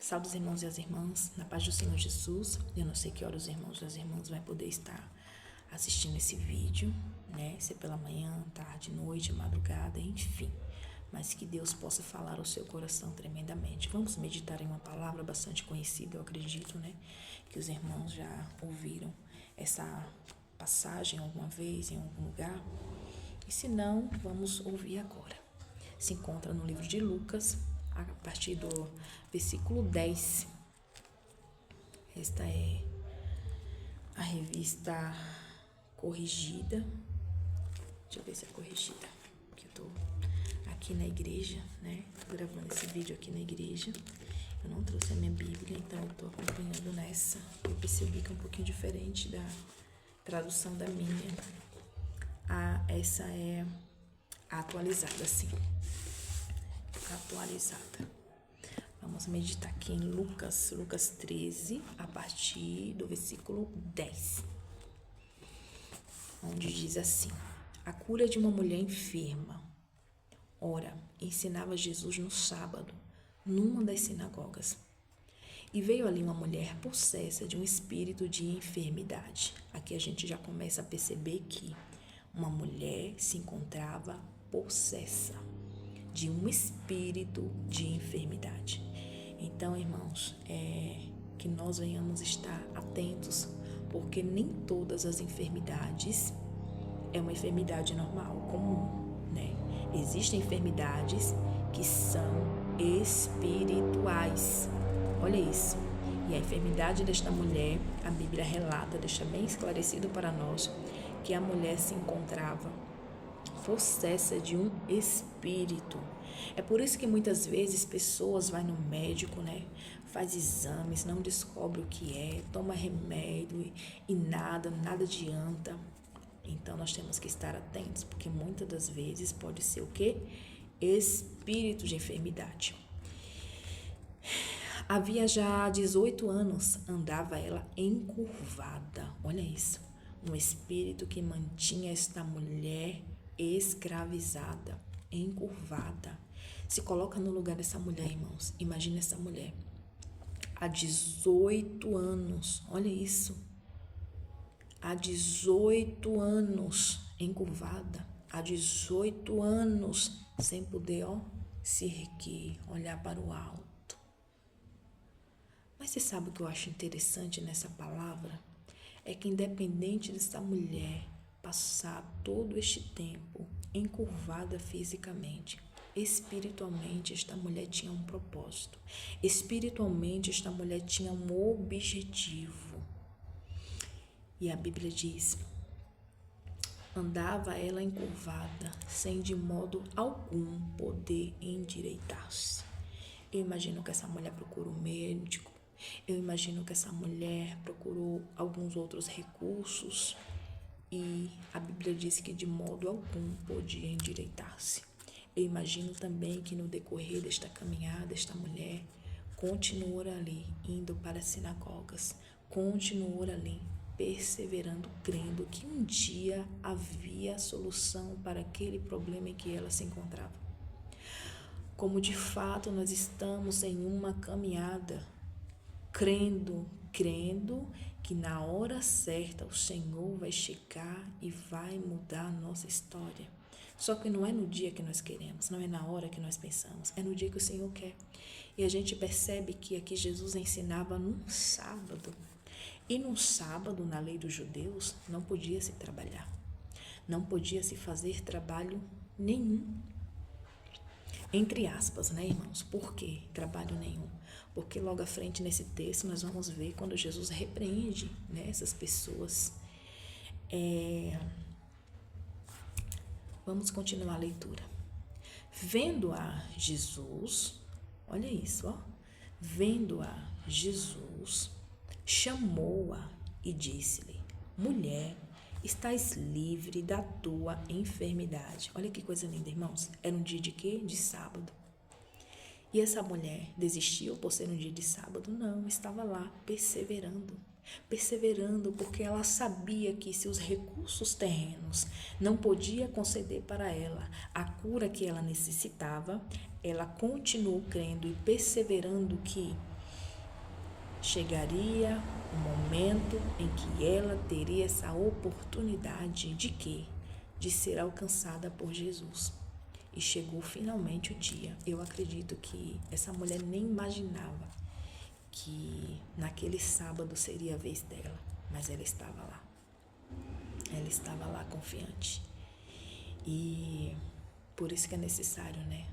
Salve os irmãos e as irmãs, na paz do Senhor Jesus. Eu não sei que hora os irmãos e as irmãs vão poder estar assistindo esse vídeo, né? Se é pela manhã, tarde, noite, madrugada, enfim. Mas que Deus possa falar ao seu coração tremendamente. Vamos meditar em uma palavra bastante conhecida, eu acredito, né? Que os irmãos já ouviram essa passagem alguma vez, em algum lugar. E se não, vamos ouvir agora. Se encontra no livro de Lucas, a partir do versículo 10. Esta é a revista corrigida. Deixa eu ver se é corrigida, porque eu tô aqui na igreja, né? Tô gravando esse vídeo aqui na igreja. Eu não trouxe a minha Bíblia, então eu tô acompanhando nessa. Eu percebi que é um pouquinho diferente da tradução da minha. Essa é a atualizada, sim. Atualizada. Vamos meditar aqui em Lucas 13, a partir do versículo 10, onde diz assim: a cura de uma mulher enferma. Ora, ensinava Jesus no sábado, numa das sinagogas. E veio ali uma mulher possessa de um espírito de enfermidade. Aqui a gente já começa a perceber que uma mulher se encontrava possessa de um espírito de enfermidade. Então, irmãos, que nós venhamos estar atentos, porque nem todas as enfermidades é uma enfermidade normal, comum, né? Existem enfermidades que são espirituais. Olha isso. E a enfermidade desta mulher, a Bíblia relata, deixa bem esclarecido para nós, que a mulher se encontrava possessa de um espírito. É por isso que muitas vezes pessoas vão no médico, né? Faz exames, não descobre o que é, toma remédio e nada adianta. Então nós temos que estar atentos, porque muitas das vezes pode ser o quê? Espírito de enfermidade. Havia já 18 anos, andava ela encurvada. Olha isso. Um espírito que mantinha esta mulher escravizada, encurvada. Se coloca no lugar dessa mulher, irmãos. Imagina essa mulher. Há 18 anos, olha isso. Há 18 anos encurvada. Há 18 anos sem poder, se erguer, olhar para o alto. Mas você sabe o que eu acho interessante nessa palavra? É que independente dessa mulher passar todo este tempo encurvada fisicamente, espiritualmente esta mulher tinha um propósito. Espiritualmente esta mulher tinha um objetivo. E a Bíblia diz: andava ela encurvada, sem de modo algum poder endireitar-se. Eu imagino que essa mulher procurou um médico. Eu imagino que essa mulher procurou alguns outros recursos. E a Bíblia diz que de modo algum podia endireitar-se. Eu imagino também que no decorrer desta caminhada, esta mulher continuou ali, indo para as sinagogas, continuou ali, perseverando, crendo que um dia havia solução para aquele problema em que ela se encontrava. Como de fato nós estamos em uma caminhada, crendo que na hora certa o Senhor vai chegar e vai mudar a nossa história. Só que não é no dia que nós queremos, não é na hora que nós pensamos, é no dia que o Senhor quer. E a gente percebe que aqui Jesus ensinava num sábado. E num sábado, na lei dos judeus, não podia se trabalhar. Não podia se fazer trabalho nenhum. Entre aspas, né, irmãos? Por que trabalho nenhum? Porque logo à frente nesse texto nós vamos ver quando Jesus repreende, né, essas pessoas. Vamos continuar a leitura. Vendo-a Jesus, olha isso, vendo-a Jesus, chamou-a e disse-lhe: mulher, estás livre da tua enfermidade. Olha que coisa linda, irmãos. Era um dia de quê? De sábado. E essa mulher desistiu por ser um dia de sábado? Não, estava lá perseverando porque ela sabia que se os recursos terrenos não podiam conceder para ela a cura que ela necessitava, ela continuou crendo e perseverando que chegaria o momento em que ela teria essa oportunidade de quê? De ser alcançada por Jesus. E chegou finalmente o dia. Eu acredito que essa mulher nem imaginava que naquele sábado seria a vez dela, mas ela estava lá. Ela estava lá confiante. E por isso que é necessário, né?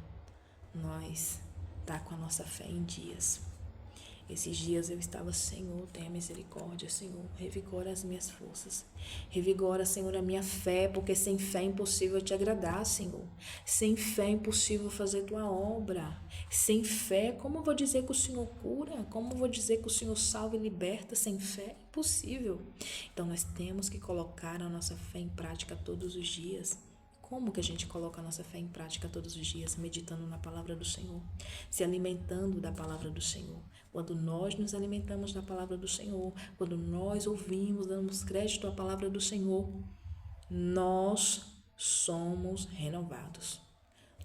Nós tá com a nossa fé em dias. Esses dias eu estava, Senhor, tenha misericórdia, Senhor, revigora as minhas forças. Revigora, Senhor, a minha fé, porque sem fé é impossível te agradar, Senhor. Sem fé é impossível fazer tua obra. Sem fé, como eu vou dizer que o Senhor cura? Como eu vou dizer que o Senhor salva e liberta? Sem fé é impossível. Então nós temos que colocar a nossa fé em prática todos os dias. Como que a gente coloca a nossa fé em prática todos os dias? Meditando na palavra do Senhor, se alimentando da palavra do Senhor. Quando nós nos alimentamos da palavra do Senhor, quando nós ouvimos, damos crédito à palavra do Senhor, nós somos renovados.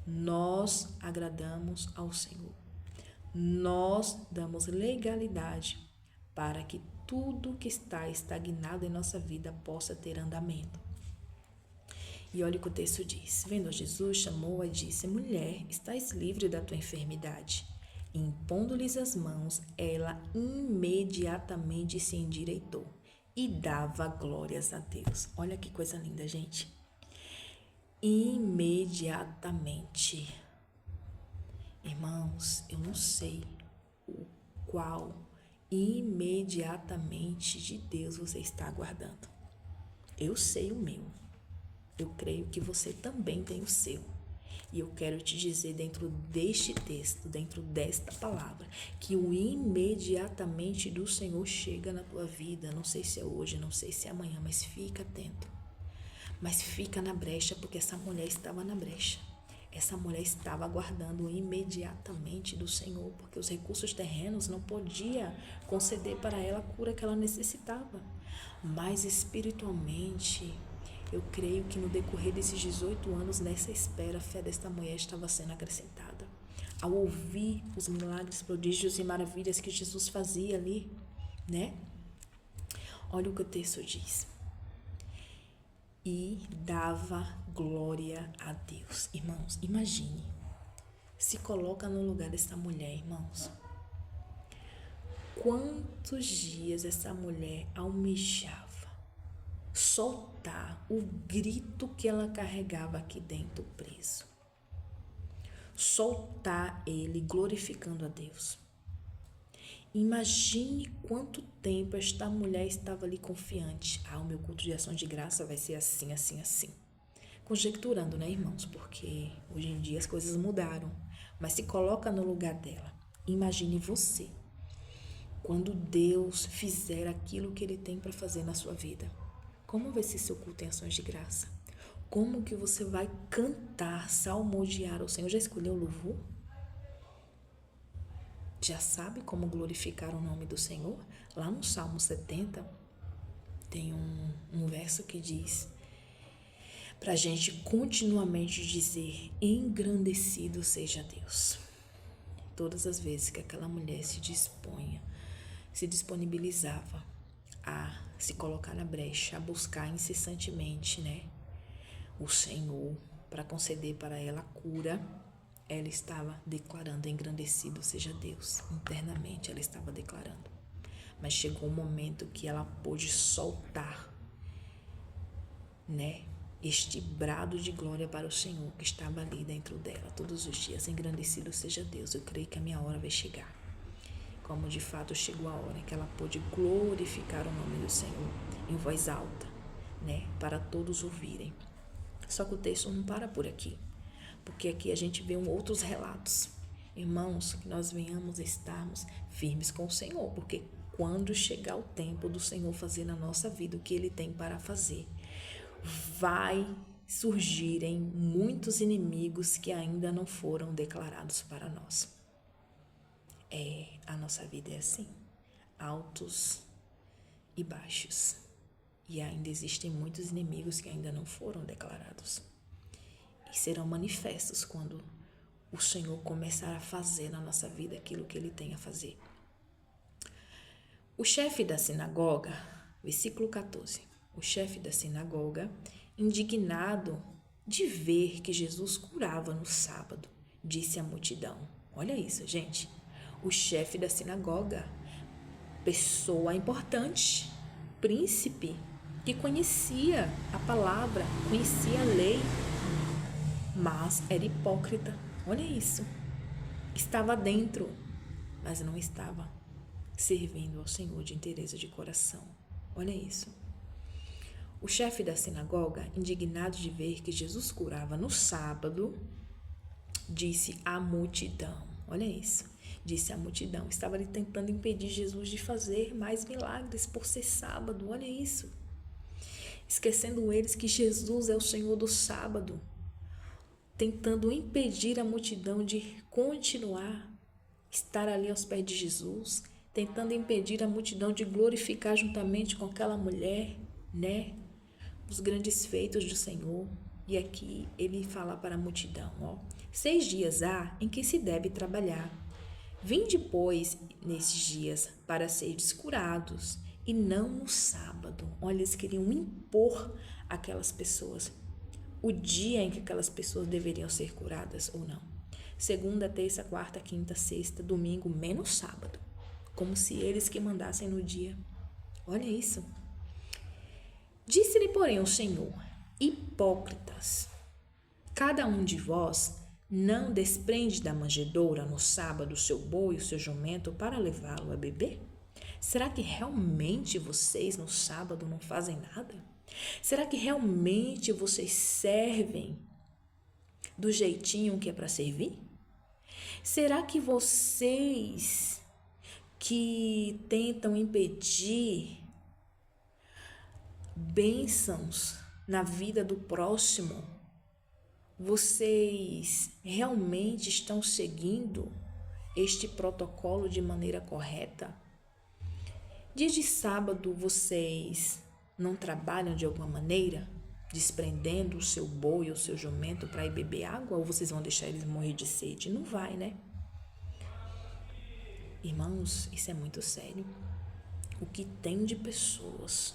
Nós agradamos ao Senhor. Nós damos legalidade para que tudo que está estagnado em nossa vida possa ter andamento. E olha o que o texto diz. Vendo Jesus, chamou-a e disse: Mulher, estás livre da tua enfermidade. E impondo-lhes as mãos, ela imediatamente se endireitou e dava glórias a Deus. Olha que coisa linda, gente. Imediatamente. Irmãos, eu não sei o qual imediatamente de Deus você está aguardando. Eu sei o meu. Eu creio que você também tem o seu. E eu quero te dizer dentro deste texto, dentro desta palavra, que o imediatamente do Senhor chega na tua vida. Não sei se é hoje, não sei se é amanhã, mas fica atento. Mas fica na brecha, porque essa mulher estava na brecha. Essa mulher estava aguardando imediatamente do Senhor, porque os recursos terrenos não podiam conceder para ela a cura que ela necessitava. Mas espiritualmente, eu creio que no decorrer desses 18 anos, nessa espera, a fé desta mulher estava sendo acrescentada. Ao ouvir os milagres, prodígios e maravilhas que Jesus fazia ali, né? Olha o que o texto diz. E dava glória a Deus. Irmãos, imagine. Se coloca no lugar dessa mulher, irmãos. Quantos dias essa mulher almejava soltar o grito que ela carregava aqui dentro preso. Soltar ele glorificando a Deus. Imagine quanto tempo esta mulher estava ali confiante. O meu culto de ação de graça vai ser assim, assim, assim. Conjecturando, né, irmãos? Porque hoje em dia as coisas mudaram. Mas se coloca no lugar dela. Imagine você, quando Deus fizer aquilo que Ele tem para fazer na sua vida. Como vai ser seu culto em ações de graça? Como que você vai cantar, salmodiar ao Senhor? Já escolheu o louvor? Já sabe como glorificar o nome do Senhor? Lá no Salmo 70, tem um verso que diz para a gente continuamente dizer: engrandecido seja Deus. Todas as vezes que aquela mulher se disponibilizava a se colocar na brecha, a buscar incessantemente, né, o Senhor para conceder para ela a cura, ela estava declarando: engrandecido seja Deus. Internamente ela estava declarando. Mas chegou um momento que ela pôde soltar, né, este brado de glória para o Senhor que estava ali dentro dela todos os dias. Engrandecido seja Deus. Eu creio que a minha hora vai chegar. Como de fato chegou a hora em que ela pôde glorificar o nome do Senhor em voz alta, né, para todos ouvirem. Só que o texto não para por aqui, porque aqui a gente vê outros relatos. Irmãos, que nós venhamos a estarmos firmes com o Senhor, porque quando chegar o tempo do Senhor fazer na nossa vida o que Ele tem para fazer, vai surgirem muitos inimigos que ainda não foram declarados para nós. A nossa vida é assim, altos e baixos. E ainda existem muitos inimigos que ainda não foram declarados. E serão manifestos quando o Senhor começar a fazer na nossa vida aquilo que Ele tem a fazer. O chefe da sinagoga, versículo 14, o chefe da sinagoga, indignado de ver que Jesus curava no sábado, disse à multidão. Olha isso, gente. O chefe da sinagoga, pessoa importante, príncipe, que conhecia a palavra, conhecia a lei, mas era hipócrita. Olha isso. Estava dentro, mas não estava servindo ao Senhor de inteireza de coração. Olha isso. O chefe da sinagoga, indignado de ver que Jesus curava no sábado, disse à multidão. Olha isso. Disse à multidão. Estava ali tentando impedir Jesus de fazer mais milagres por ser sábado. Olha isso. Esquecendo eles que Jesus é o Senhor do sábado. Tentando impedir a multidão de continuar, estar ali aos pés de Jesus, tentando impedir a multidão de glorificar juntamente com aquela mulher, né? Os grandes feitos do Senhor. E aqui ele fala para a multidão, 6 dias há em que se deve trabalhar. Vinde, pois, nesses dias para seres curados, e não no sábado. Olha, eles queriam impor aquelas pessoas o dia em que aquelas pessoas deveriam ser curadas ou não. Segunda, terça, quarta, quinta, sexta, domingo, menos sábado. Como se eles que mandassem no dia. Olha isso. Disse-lhe, porém, o Senhor: hipócritas, cada um de vós não desprende da manjedoura no sábado o seu boi e o seu jumento para levá-lo a beber? Será que realmente vocês no sábado não fazem nada? Será que realmente vocês servem do jeitinho que é para servir? Será que vocês que tentam impedir bênçãos na vida do próximo, vocês realmente estão seguindo este protocolo de maneira correta? Dia de sábado vocês não trabalham de alguma maneira, desprendendo o seu boi ou o seu jumento para ir beber água, ou vocês vão deixar eles morrer de sede? Não vai, né? Irmãos, isso é muito sério. O que tem de pessoas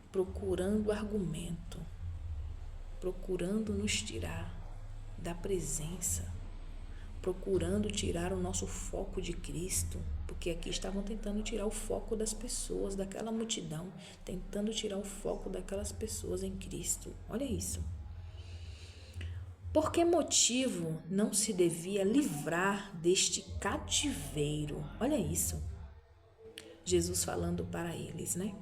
procurando argumento, procurando nos tirar da presença, procurando tirar o nosso foco de Cristo, porque aqui estavam tentando tirar o foco das pessoas, daquela multidão, tentando tirar o foco daquelas pessoas em Cristo. Olha isso. Por que motivo não se devia livrar deste cativeiro? Olha isso. Jesus falando para eles, né?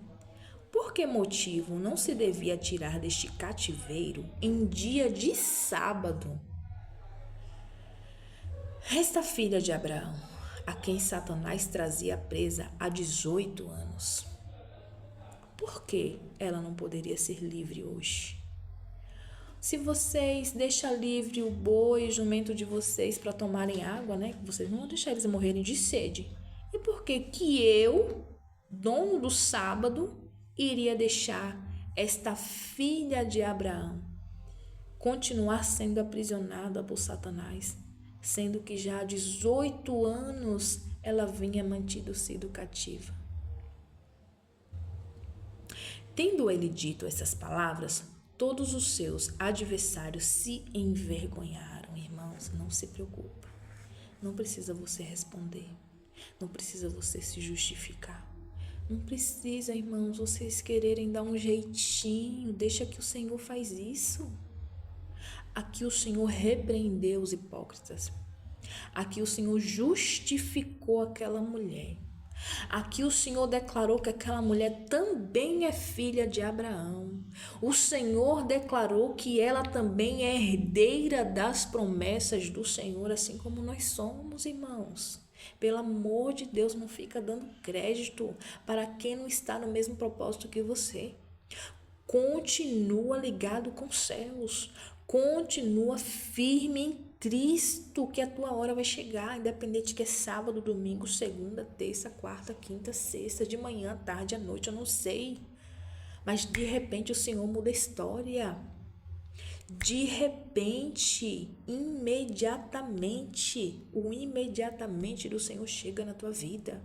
Por que motivo não se devia tirar deste cativeiro em dia de sábado? Esta filha de Abraão, a quem Satanás trazia presa há 18 anos. Por que ela não poderia ser livre hoje? Se vocês deixam livre o boi e o jumento de vocês para tomarem água, né? Vocês não vão deixar eles morrerem de sede. E por que eu, dono do sábado, iria deixar esta filha de Abraão continuar sendo aprisionada por Satanás, sendo que já há 18 anos ela vinha sido cativa? Tendo ele dito essas palavras, todos os seus adversários se envergonharam. Irmãos, não se preocupe. Não precisa você responder. Não precisa você se justificar. Não precisa, irmãos, vocês quererem dar um jeitinho. Deixa que o Senhor faz isso. Aqui o Senhor repreendeu os hipócritas. Aqui o Senhor justificou aquela mulher. Aqui o Senhor declarou que aquela mulher também é filha de Abraão. O Senhor declarou que ela também é herdeira das promessas do Senhor, assim como nós somos, irmãos. Pelo amor de Deus, não fica dando crédito para quem não está no mesmo propósito que você. Continua ligado com os céus. Continua firme em Cristo, que a tua hora vai chegar, independente que é sábado, domingo, segunda, terça, quarta, quinta, sexta, de manhã, tarde, à noite, eu não sei. Mas de repente o Senhor muda a história. De repente, imediatamente, o imediatamente do Senhor chega na tua vida.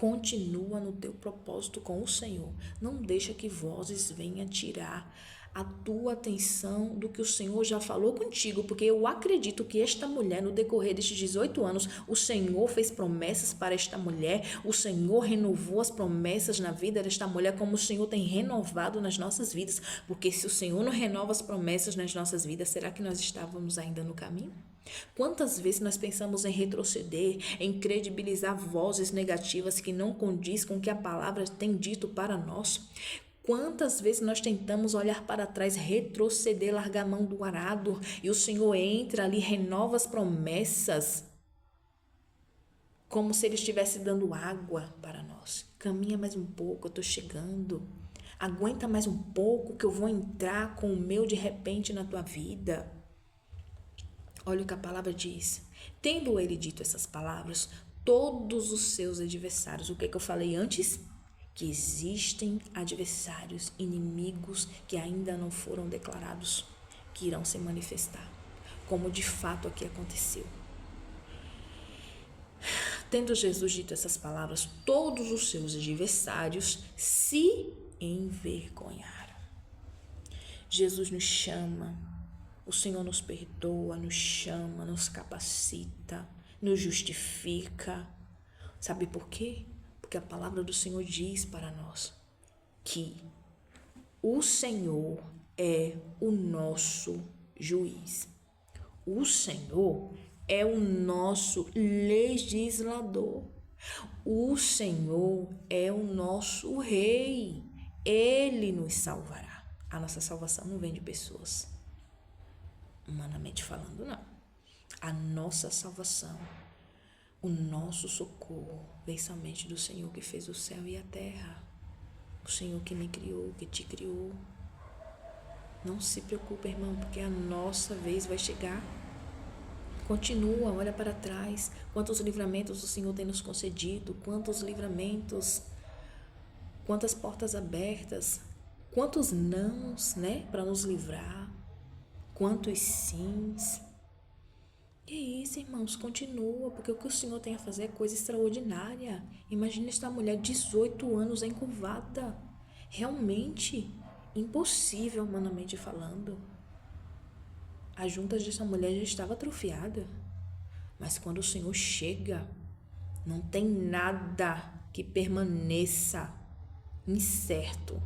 Continua no teu propósito com o Senhor. Não deixa que vozes venham tirar a tua atenção do que o Senhor já falou contigo, porque eu acredito que esta mulher, no decorrer destes 18 anos, o Senhor fez promessas para esta mulher, o Senhor renovou as promessas na vida desta mulher, como o Senhor tem renovado nas nossas vidas, porque se o Senhor não renova as promessas nas nossas vidas, será que nós estávamos ainda no caminho? Quantas vezes nós pensamos em retroceder, em credibilizar vozes negativas que não condiz com o que a palavra tem dito para nós? Quantas vezes nós tentamos olhar para trás, retroceder, largar a mão do arado, e o Senhor entra ali, renova as promessas, como se Ele estivesse dando água para nós. Caminha mais um pouco, eu estou chegando. Aguenta mais um pouco que eu vou entrar com o meu de repente na tua vida. Olha o que a palavra diz. Tendo Ele dito essas palavras, todos os seus adversários, o que eu falei antes? Que existem adversários, inimigos que ainda não foram declarados, que irão se manifestar, como de fato aqui aconteceu. Tendo Jesus dito essas palavras, todos os seus adversários se envergonharam. Jesus nos chama, o Senhor nos perdoa, nos chama, nos capacita, nos justifica. Sabe por quê? Porque a palavra do Senhor diz para nós que o Senhor é o nosso juiz. O Senhor é o nosso legislador. O Senhor é o nosso rei. Ele nos salvará. A nossa salvação não vem de pessoas, humanamente falando, não. A nossa salvação, o nosso socorro vem somente do Senhor que fez o céu e a terra. O Senhor que me criou, que te criou. Não se preocupe, irmão, porque a nossa vez vai chegar. Continua, olha para trás. Quantos livramentos o Senhor tem nos concedido, quantos livramentos, quantas portas abertas, quantos nãos, para nos livrar, quantos sims. E é isso, irmãos, continua, porque o que o Senhor tem a fazer é coisa extraordinária. Imagina esta mulher, 18 anos encurvada. Realmente impossível, humanamente falando. A junta dessa mulher já estava atrofiada. Mas quando o Senhor chega, não tem nada que permaneça incerto.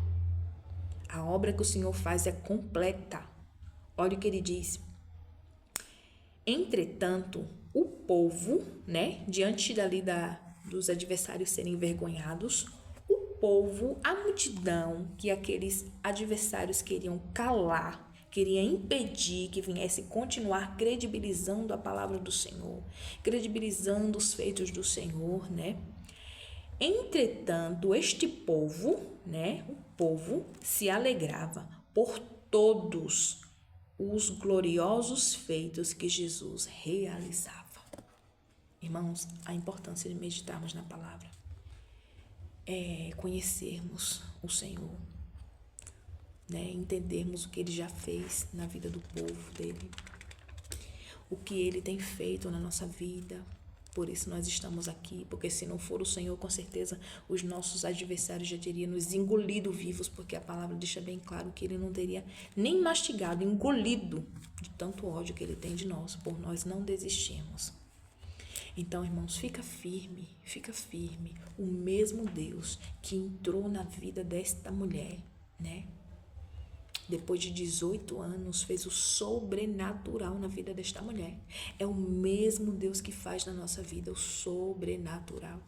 A obra que o Senhor faz é completa. Olha o que ele diz. Entretanto, o povo, diante dali dos adversários serem envergonhados, o povo, a multidão que aqueles adversários queriam calar, queria impedir que viesse continuar credibilizando a palavra do Senhor, credibilizando os feitos do Senhor, Entretanto, este povo, o povo se alegrava por todos os gloriosos feitos que Jesus realizava. Irmãos, a importância de meditarmos na palavra é conhecermos o Senhor, entendermos o que Ele já fez na vida do povo dele, o que Ele tem feito na nossa vida. Por isso nós estamos aqui, porque se não for o Senhor, com certeza os nossos adversários já teriam nos engolido vivos, porque a palavra deixa bem claro que Ele não teria nem mastigado, engolido de tanto ódio que Ele tem de nós, por nós não desistirmos. Então, irmãos, fica firme, o mesmo Deus que entrou na vida desta mulher, depois de 18 anos, fez o sobrenatural na vida desta mulher. É o mesmo Deus que faz na nossa vida o sobrenatural.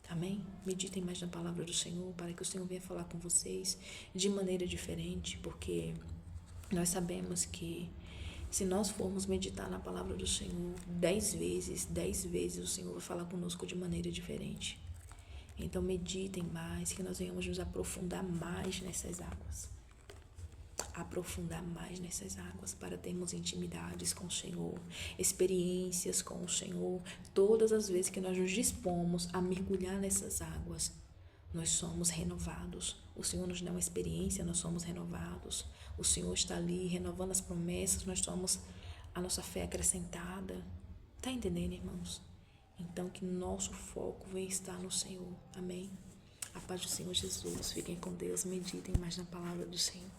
Amém? Meditem mais na palavra do Senhor, para que o Senhor venha falar com vocês de maneira diferente, porque nós sabemos que se nós formos meditar na palavra do Senhor 10 vezes o Senhor vai falar conosco de maneira diferente. Então meditem mais, que nós venhamos nos aprofundar mais nessas águas. Para termos intimidades com o Senhor, experiências com o Senhor. Todas as vezes que nós nos dispomos a mergulhar nessas águas, nós somos renovados. O Senhor nos dá uma experiência, nós somos renovados. O Senhor está ali renovando as promessas, nós somos a nossa fé acrescentada. Tá entendendo, irmãos? Então, que nosso foco venha estar no Senhor. Amém? A paz do Senhor Jesus. Fiquem com Deus. Meditem mais na palavra do Senhor.